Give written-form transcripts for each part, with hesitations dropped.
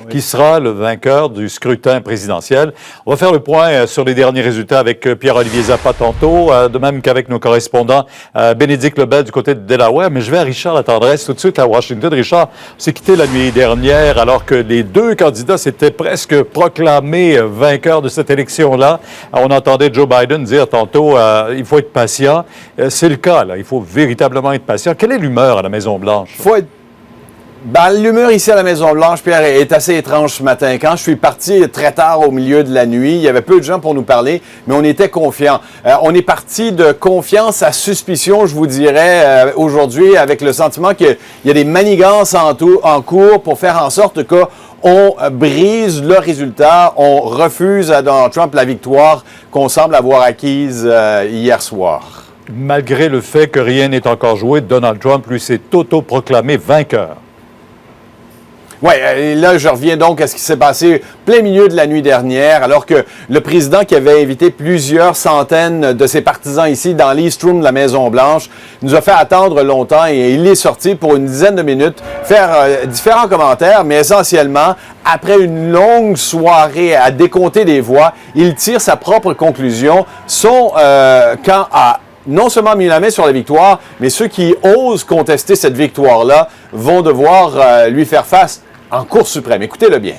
qui sera le vainqueur du scrutin présidentiel. On va faire le point sur les derniers résultats avec Pierre-Olivier Zappa tantôt, de même qu'avec nos correspondants Bénédicte Lebel du côté de Delaware. Mais je vais à Richard Latendresse tout de suite à Washington. Richard, on s'est quitté la nuit dernière alors que les deux candidats s'étaient presque proclamés vainqueurs de cette élection-là. On entendait Joe Biden dire tantôt il faut être patient. C'est le cas, là. Il faut véritablement être patient. Quelle est l'humeur à la Maison-Blanche? L'humeur ici à la Maison-Blanche, Pierre, est assez étrange ce matin. Quand je suis parti très tard au milieu de la nuit, il y avait peu de gens pour nous parler, mais on était confiants. On est parti de confiance à suspicion, je vous dirais, aujourd'hui, avec le sentiment qu'il y a des manigances en cours pour faire en sorte qu'on brise le résultat, on refuse à Donald Trump la victoire qu'on semble avoir acquise hier soir. Malgré le fait que rien n'est encore joué, Donald Trump, lui, s'est autoproclamé vainqueur. Oui, là, je reviens donc à ce qui s'est passé plein milieu de la nuit dernière, alors que le président qui avait invité plusieurs centaines de ses partisans ici dans l'East Room de la Maison-Blanche nous a fait attendre longtemps et il est sorti pour une dizaine de minutes faire différents commentaires, mais essentiellement, après une longue soirée à décompter des voix, il tire sa propre conclusion. Son camp a non seulement mis la main sur la victoire, mais ceux qui osent contester cette victoire-là vont devoir lui faire face en Cour suprême. Écoutez-le bien.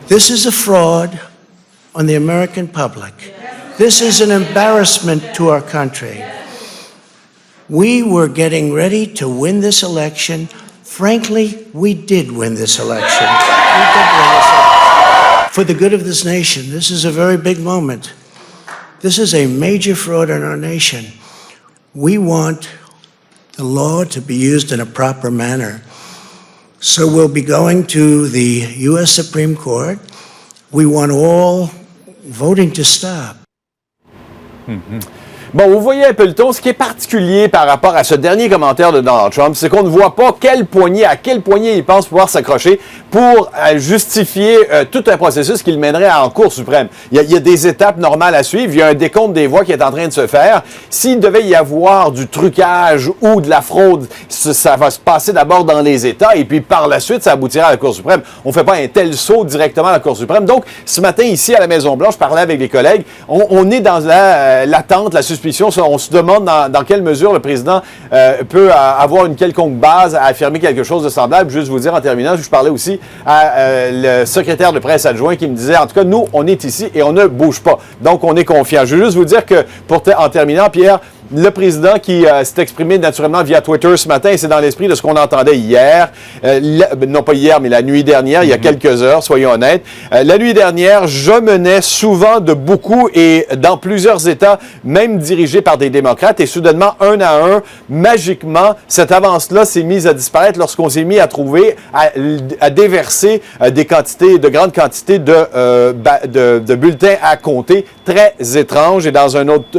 This is a fraud on the American public. This is an embarrassment to our country. We were getting ready to win this election. Frankly, we did win this election. We did win this election. For the good of this nation, this is a very big moment. This is a major fraud in our nation. We want the law to be used in a proper manner. So we'll be going to the U.S. Supreme Court. We want all voting to stop. Bon, vous voyez un peu le ton. Ce qui est particulier par rapport à ce dernier commentaire de Donald Trump, c'est qu'on ne voit pas à quel poignet il pense pouvoir s'accrocher pour justifier tout un processus qu'il mènerait en Cour suprême. Il y a des étapes normales à suivre. Il y a un décompte des voix qui est en train de se faire. S'il devait y avoir du trucage ou de la fraude, ça va se passer d'abord dans les États et puis par la suite, ça aboutira à la Cour suprême. On ne fait pas un tel saut directement à la Cour suprême. Donc, ce matin, ici, à la Maison-Blanche, je parlais avec les collègues. On est dans l'attente, la suspicion. On se demande dans quelle mesure le président peut avoir une quelconque base à affirmer quelque chose de semblable. Juste vous dire en terminant, je parlais aussi à le secrétaire de presse adjoint qui me disait, en tout cas, nous, on est ici et on ne bouge pas. Donc, on est confiant. Je veux juste vous dire que, en terminant, Pierre, le président qui s'est exprimé naturellement via Twitter ce matin, et c'est dans l'esprit de ce qu'on entendait hier, non pas hier, mais la nuit dernière, il y a quelques heures, soyons honnêtes. La nuit dernière, je menais souvent de beaucoup et dans plusieurs États, même dirigés par des démocrates, et soudainement, un à un, magiquement, cette avance-là s'est mise à disparaître lorsqu'on s'est mis à trouver, à déverser de grandes quantités de bulletins à compter, très étranges, et dans un autre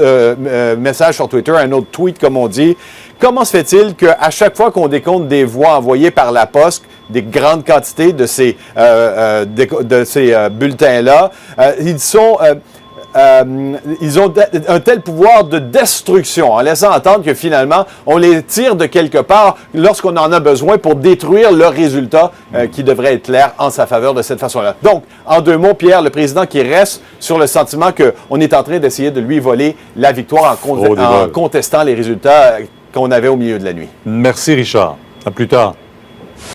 message sur Twitter, un autre tweet, comme on dit. Comment se fait-il qu'à chaque fois qu'on décompte des voix envoyées par la poste, des grandes quantités de ces bulletins-là, ils ont un tel pouvoir de destruction, en laissant entendre que finalement, on les tire de quelque part lorsqu'on en a besoin pour détruire le résultat qui devrait être clair en sa faveur de cette façon-là. Donc, en deux mots, Pierre, le président qui reste sur le sentiment qu'on est en train d'essayer de lui voler la victoire en contestant les résultats qu'on avait au milieu de la nuit. Merci, Richard. À plus tard.